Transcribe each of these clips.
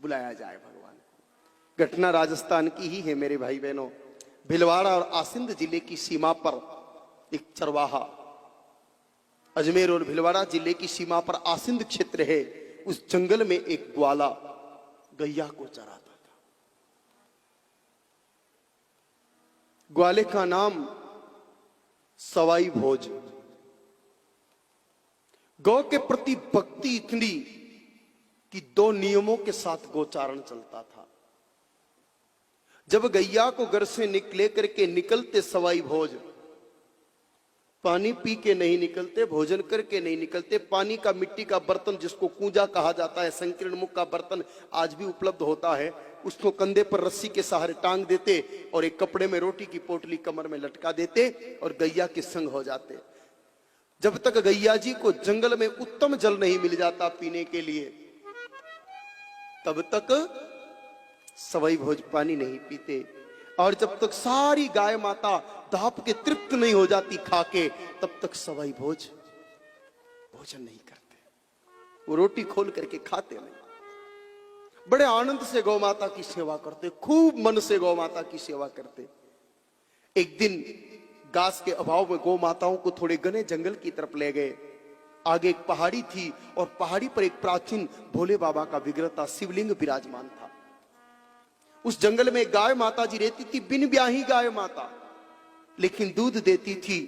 बुलाया जाए भगवान को। घटना राजस्थान की ही है मेरे भाई बहनों। भिलवाड़ा और आसिंद जिले की सीमा पर एक चरवाहा, अजमेर और भिलवाड़ा जिले की सीमा पर आसिंद क्षेत्र है, उस जंगल में एक ग्वाला गैया को चराता था। ग्वाले का नाम सवाई भोज। गौ के प्रति भक्ति इतनी कि 2 नियमों के साथ गोचारण चलता था। जब गैया को घर से निकले करके निकलते सवाई भोज, पानी पी के नहीं निकलते, भोजन करके नहीं निकलते। पानी का मिट्टी का बर्तन जिसको कूंजा कहा जाता है, संकीर्ण मुख का बर्तन आज भी उपलब्ध होता है, उसको कंधे पर रस्सी के सहारे टांग देते और एक कपड़े में रोटी की पोटली कमर में लटका देते और गैया के संग हो जाते। जब तक गैया जी को जंगल में उत्तम जल नहीं मिल जाता पीने के लिए, तब तक सवाई भोज पानी नहीं पीते। और जब तक सारी गाय माता दाप के तृप्त नहीं हो जाती खाके, तब तक सवाई भोज भोजन नहीं करते। वो रोटी खोल करके खाते नहीं। बड़े आनंद से गौ माता की सेवा करते, खूब मन से गौ माता की सेवा करते। एक दिन घास के अभाव में गौ माताओं को थोड़े घने जंगल की तरफ ले गए। आगे एक पहाड़ी थी और पहाड़ी पर एक प्राचीन भोले बाबा का विग्रह था, शिवलिंग विराजमान था। उस जंगल में गाय माता जी रहती थी, बिन ब्याही गाय माता, लेकिन दूध देती थी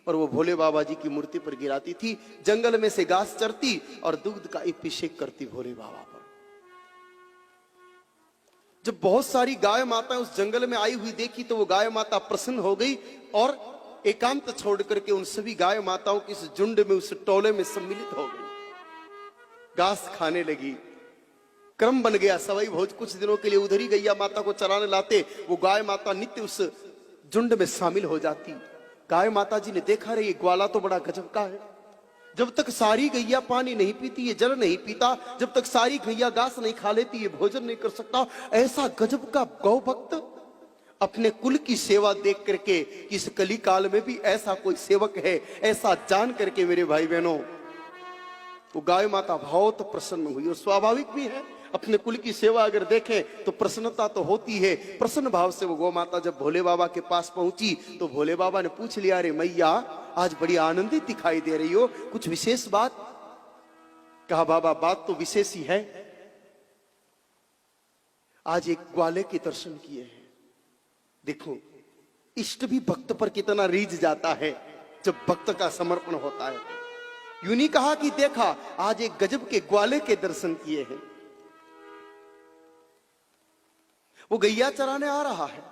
और वो भोले बाबा जी की मूर्ति पर गिराती थी। जंगल में से घास चरती और दूध का अभिषेक करती भोले बाबा पर। जब बहुत सारी गाय माताएं उस जंगल में आई हुई देखी तो वो गाय माता प्रसन्न हो गई और एकांत छोड़ करके उन सभी गाय माताओं की इस झुंड में, उस टोले में सम्मिलित हो गई। घास खाने लगी। क्रम बन गया। सवाई भोज कुछ दिनों के लिए उधर ही गैया माता को चराने लाते। वो गाय माता नित्य उस झुंड में शामिल हो जाती। गाय माता जी ने देखा, रे ये ग्वाला तो बड़ा गजब का है। जब तक सारी गैया पानी नहीं पीती, ये जल नहीं पीता, जब तक सारी गैया घास नहीं खा लेती, ये भोजन नहीं कर सकता। ऐसा गजब का गौ भक्त अपने कुल की सेवा देख करके, इस कली काल में भी ऐसा कोई सेवक है, ऐसा जान करके मेरे भाई बहनों, वो गाय माता बहुत प्रसन्न हुई। और स्वाभाविक भी है, अपने कुल की सेवा अगर देखें तो प्रसन्नता तो होती है। प्रसन्न भाव से वो गौ माता जब भोले बाबा के पास पहुंची तो भोले बाबा ने पूछ लिया, अरे मैया आज बड़ी आनंदित दिखाई दे रही हो, कुछ विशेष बात? कहा, बाबा बात तो विशेष ही है, आज एक ग्वाले के दर्शन किए हैं। देखो इष्ट भी भक्त पर कितना रीझ जाता है जब भक्त का समर्पण होता है। यूं नहीं कहा कि देखा, आज एक गजब के ग्वाले के दर्शन किए हैं। वो गैया चराने आ रहा है।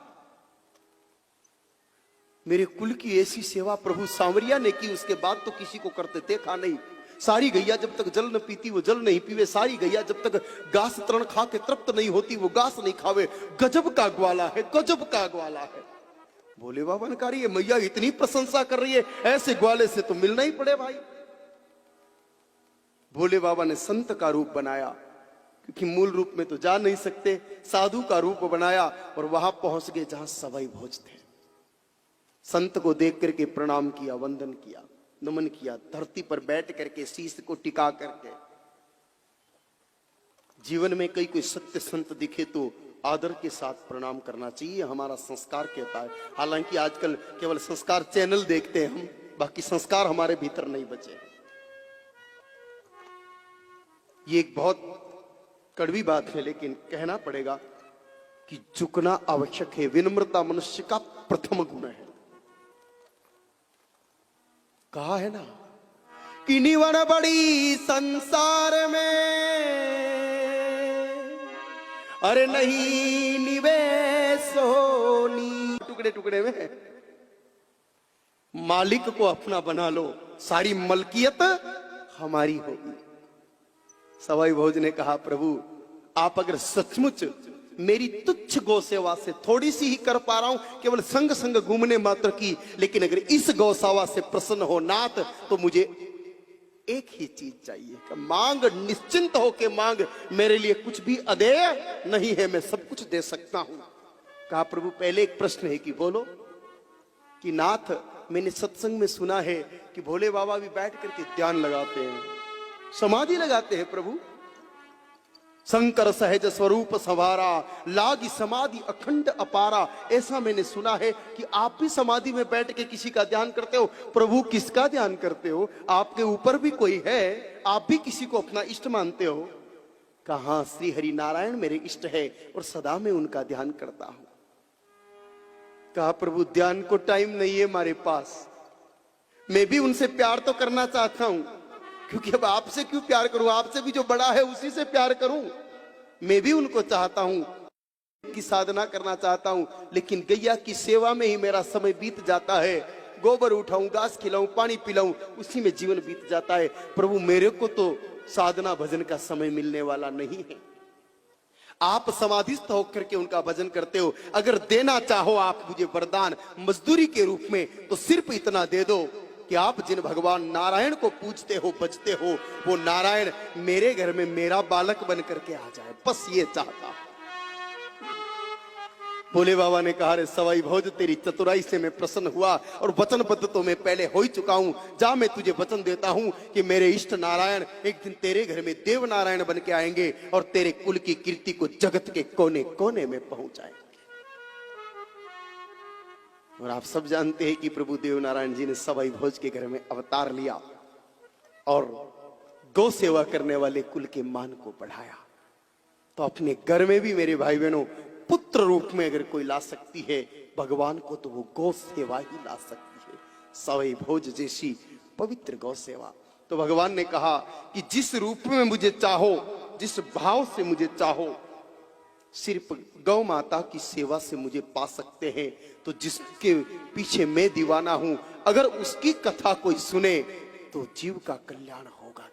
मेरे कुल की ऐसी सेवा प्रभु सांवरिया ने की, उसके बाद तो किसी को करते देखा नहीं। सारी गैया जब तक जल न पीती वो जल नहीं पीवे, सारी गैया जब तक घास तृण खा के तृप्त नहीं होती वो घास नहीं खावे। गजब का ग्वाला है, गजब का ग्वाला है। भोले बाबा ने कहा, ये मैया इतनी प्रशंसा कर रही है, ऐसे ग्वाले से तो मिलना ही पड़े भाई। भोले बाबा ने संत का रूप बनाया, क्योंकि मूल रूप में तो जा नहीं सकते, साधु का रूप बनाया और वहां पहुंच गए जहां सवाई भोज थे। संत को देख करके प्रणाम किया, वंदन किया, नमन किया, धरती पर बैठ करके शीश को टिका करके। जीवन में कोई सत्य संत दिखे तो आदर के साथ प्रणाम करना चाहिए, हमारा संस्कार कहता है। हालांकि आजकल केवल संस्कार चैनल देखते हैं हम, बाकी संस्कार हमारे भीतर नहीं बचे। ये एक बहुत कड़वी बात है, लेकिन कहना पड़ेगा कि झुकना आवश्यक है। विनम्रता मनुष्य का प्रथम गुण है। कहा है ना कि निवण बड़ी संसार में, अरे नहीं निवेश होनी। टुकड़े टुकड़े में मालिक को अपना बना लो, सारी मलकियत हमारी होगी। सवाई भोज ने कहा, प्रभु आप अगर सचमुच मेरी तुच्छ गौ सेवा से थोड़ी सी ही कर पा रहा हूं, केवल संग संग घूमने मात्र की, लेकिन अगर इस गौसावा से प्रसन्न हो नाथ, तो मुझे एक ही चीज चाहिए कि मांग, निश्चिंत हो के मांग, मेरे लिए कुछ भी अदेय नहीं है, मैं सब कुछ दे सकता हूं। कहा, प्रभु पहले एक प्रश्न है कि बोलो। कि नाथ मैंने सत्संग में सुना है कि भोले बाबा भी बैठ करके ध्यान लगाते हैं, समाधि लगाते हैं प्रभु। शंकर सहज स्वरूप संवारा, लागी समाधि अखंड अपारा। ऐसा मैंने सुना है कि आप भी समाधि में बैठ के किसी का ध्यान करते हो। प्रभु किसका ध्यान करते हो? आपके ऊपर भी कोई है, आप भी किसी को अपना इष्ट मानते हो? कहा श्री हरि नारायण मेरे इष्ट है और सदा मैं उनका ध्यान करता हूं। कहा प्रभु ध्यान को टाइम नहीं है हमारे पास, मैं भी उनसे प्यार तो करना चाहता हूं, क्योंकि अब आपसे क्यों प्यार करूं, आपसे भी जो बड़ा है उसी से प्यार करूं। मैं भी उनको चाहता हूं की साधना करना चाहता हूं, लेकिन गैया की सेवा में ही मेरा समय बीत जाता है। गोबर उठाऊं, घास खिलाऊं, पानी पिलाऊं, उसी में जीवन बीत जाता है। प्रभु मेरे को तो साधना भजन का समय मिलने वाला नहीं है। आप समाधिस्थ होकर के उनका भजन करते हो। अगर देना चाहो आप मुझे वरदान मजदूरी के रूप में, तो सिर्फ इतना दे दो कि आप जिन भगवान नारायण को पूजते हो, बजते हो, वो नारायण मेरे घर में मेरा बालक बन करके आ जाए, बस ये चाहता हूं। भोले बाबा ने कहा रे सवाई भोज तेरी चतुराई से मैं प्रसन्न हुआ और वचनबद्ध तो मैं पहले हो ही चुका हूं। जा मैं तुझे वचन देता हूं कि मेरे इष्ट नारायण एक दिन तेरे घर में देव नारायण बन के आएंगे और तेरे कुल की कीर्ति को जगत के कोने कोने में पहुंचाएंगे। और आप सब जानते हैं कि प्रभु देव नारायण जी ने सवाई भोज के घर में अवतार लिया और गौ सेवा करने वाले कुल के मान को बढ़ाया। तो अपने घर में भी मेरे भाई बहनों पुत्र रूप में अगर कोई ला सकती है भगवान को, तो वो गौ सेवा ही ला सकती है। सवाई भोज जैसी पवित्र गौ सेवा। तो भगवान ने कहा कि जिस रूप में मुझे चाहो, जिस भाव से मुझे चाहो, सिर्फ गौ माता की सेवा से मुझे पा सकते हैं। तो जिसके पीछे मैं दीवाना हूं, अगर उसकी कथा कोई सुने तो जीव का कल्याण होगा।